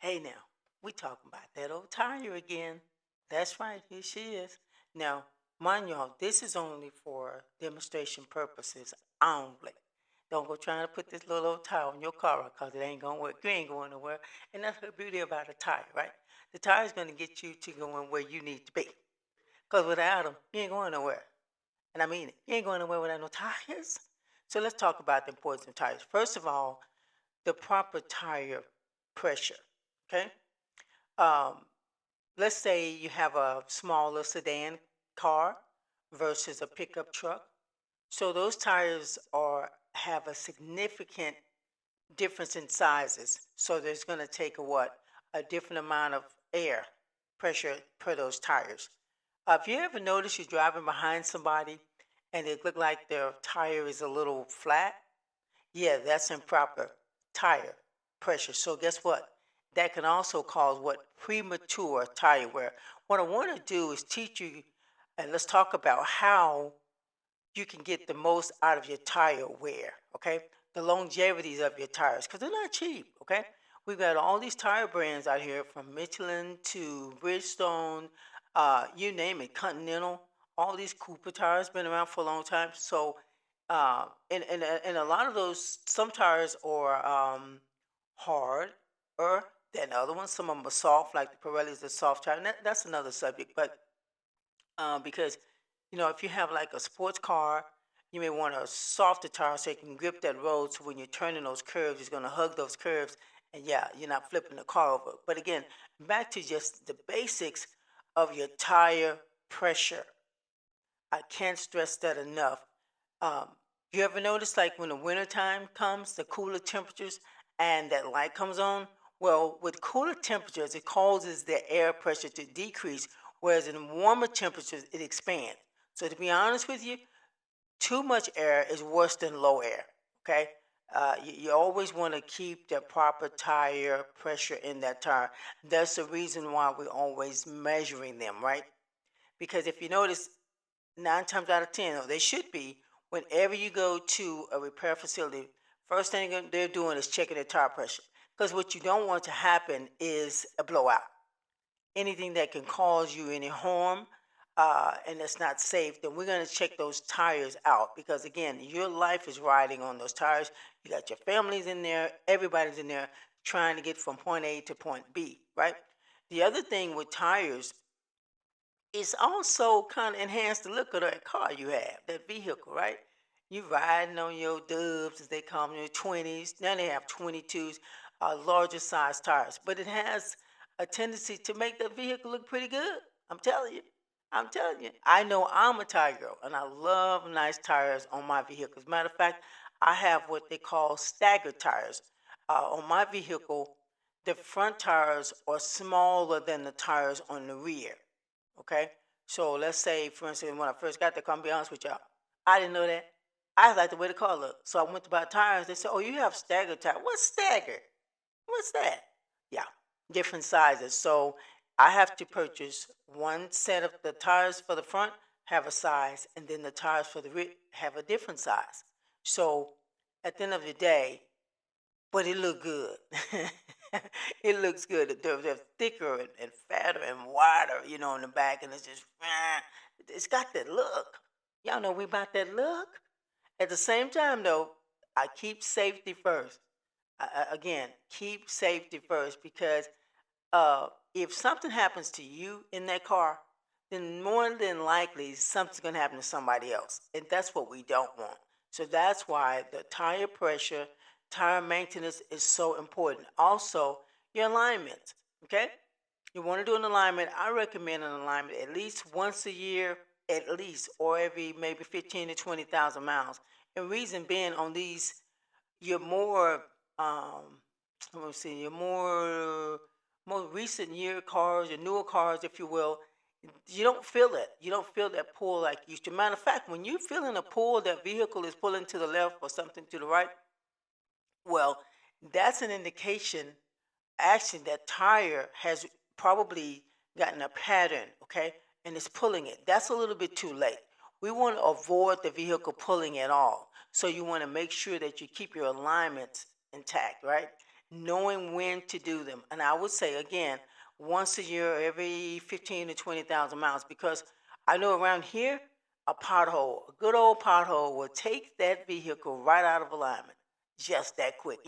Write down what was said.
Hey now, we talking about that old tire again. That's right, here she is. Now, mind y'all, this is only for demonstration purposes only. Don't go trying to put this little old tire on your car because it ain't gonna work. You ain't going nowhere. And that's the beauty about a tire, right? The tire is gonna get you to going where you need to be. Because without them, you ain't going nowhere. And I mean it. You ain't going nowhere without no tires. So let's talk about the importance of tires. First of all, the proper tire pressure. Okay? Um, let's say you have a smaller sedan car versus a pickup truck. So those tires are have a significant difference in sizes. So there's going to take a what? A different amount of air pressure per those tires. If you ever notice you're driving behind somebody and it look like their tire is a little flat, yeah, that's improper tire pressure. So guess what? That can also cause what? Premature tire wear. What I want to do is teach you, and let's talk about how you can get the most out of your tire wear, okay? The longevities of your tires, because they're not cheap, okay? We've got all these tire brands out here from Michelin to Bridgestone, you name it, Continental. All these Cooper tires been around for a long time. So, and a lot of those, some tires are harder than other ones. Some of them are soft, like the Pirelli's a soft tire. And that's another subject, but because if you have like a sports car, you may want a softer tire so you can grip that road. So when you're turning those curves, it's going to hug those curves, and yeah, you're not flipping the car over. But again, back to just the basics of your tire pressure. I can't stress that enough. Um, you ever notice like when the wintertime comes, the cooler temperatures, and that light comes on? Well, with cooler temperatures, it causes the air pressure to decrease, whereas in warmer temperatures, it expands. So to be honest with you, too much air is worse than low air. Okay, you always want to keep the proper tire pressure in that tire. That's the reason why we're always measuring them, right? Because if you notice, 9 times out of 10, or they should be, whenever you go to a repair facility, first thing they're doing is checking the tire pressure. Because what you don't want to happen is a blowout. Anything that can cause you any harm, and it's not safe, then we're going to check those tires out. Because again, your life is riding on those tires. You got your families in there, everybody's in there trying to get from point A to point B, right? The other thing with tires, it's also kind of enhanced the look of that car you have, that vehicle, right? You riding on your dubs, as they call them, your 20s. Now they have 22s, larger size tires. But it has a tendency to make the vehicle look pretty good. I'm telling you. I'm telling you. I know I'm a tire girl, and I love nice tires on my vehicles. Matter of fact, I have what they call stagger tires. On my vehicle, the front tires are smaller than the tires on the rear. Okay. So let's say, for instance, when I first got there, come be honest with y'all, I didn't know that. I like the way the car looked. So I went to buy tires. They said, "Oh, you have stagger tire." What's stagger? What's that? Yeah, different sizes. So I have to purchase one set of the tires for the front have a size, and then the tires for the rear have a different size. So at the end of the day, but it look good. It looks good. They're thicker and fatter and wider, in the back, and it's just, it's got that look. Y'all know we about that look. At the same time, though, I keep safety first. Again, keep safety first because if something happens to you in that car, then more than likely something's going to happen to somebody else. And that's what we don't want. So that's why the tire pressure, tire maintenance is so important. Also, your alignment. Okay? You want to do an alignment. I recommend an alignment at least once a year, at least, or every maybe 15 to 20,000 miles. And reason being on these, you're more let me see, your more recent year cars, your newer cars, if you will, you don't feel it. You don't feel that pull like you used to. Matter of fact, when you feel in a pull, that vehicle is pulling to the left or something to the right, well, that's an indication actually that tire has probably gotten a pattern, okay, and it's pulling it. That's a little bit too late. We want to avoid the vehicle pulling at all. So you want to make sure that you keep your alignments intact, right? knowing when to do them. And I would say, again, once a year, every 15 to 20,000 miles, because I know around here, a pothole, a good old pothole, will take that vehicle right out of alignment just that quick.